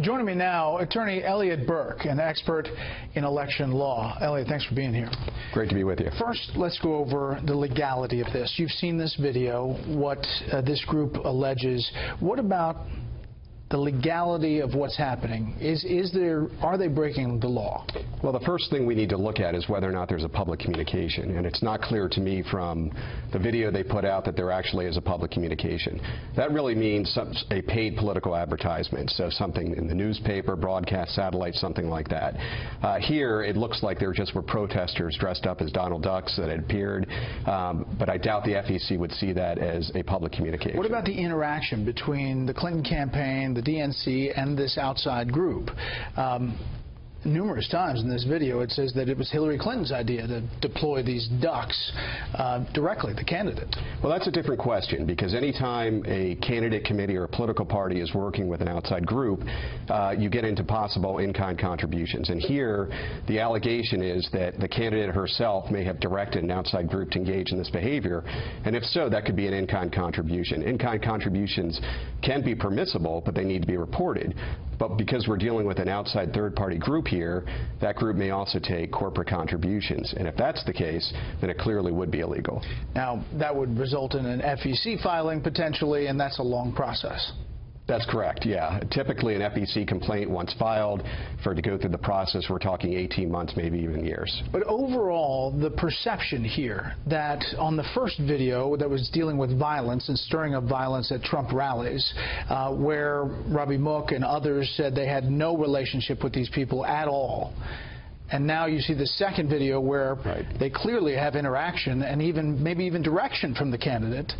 Joining me now, attorney Elliot Burke, an expert in election law. Elliot, thanks for being here. Great to be with you. First, let's go over the legality of this. You've seen this video, what this group alleges. What about the legality of what's happening? Are they breaking the law? Well, the first thing we need to look at is whether or not there's a public communication, and it's not clear to me from the video they put out that there actually is a public communication. That really means a paid political advertisement, so something in the newspaper, broadcast, satellite, something like that. Here, it looks like there just were protesters dressed up as Donald Ducks that had appeared, but I doubt the FEC would see that as a public communication. What about the interaction between the Clinton campaign, the DNC, and this outside group? Numerous times in this video it says that it was Hillary Clinton's idea to deploy these ducks directly, the candidate. Well, that's a different question, because anytime a candidate committee or a political party is working with an outside group, you get into possible in-kind contributions. And here, the allegation is that the candidate herself may have directed an outside group to engage in this behavior, and if so, that could be an in-kind contribution. In-kind contributions can be permissible, but they need to be reported. But because we're dealing with an outside third-party group here, that group may also take corporate contributions. And if that's the case, then it clearly would be illegal. Now, that would result in an FEC filing potentially, and that's a long process. That's correct, yeah. Typically, an FEC complaint, once filed, for it to go through the process, we're talking 18 months, maybe even years. But overall, the perception here that on the first video that was dealing with violence and stirring up violence at Trump rallies, where Robbie Mook and others said they had no relationship with these people at all, and now you see the second video where they clearly have interaction and maybe even direction from the candidate.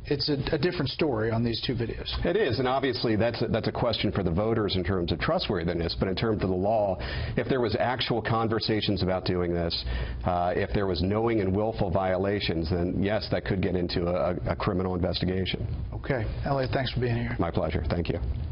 It's a different story on these two videos. It is, and obviously that's a question for the voters in terms of trustworthiness, but in terms of the law, if there was actual conversations about doing this, if there was knowing and willful violations, then yes, that could get into a criminal investigation. Okay. Elliot, thanks for being here. My pleasure. Thank you.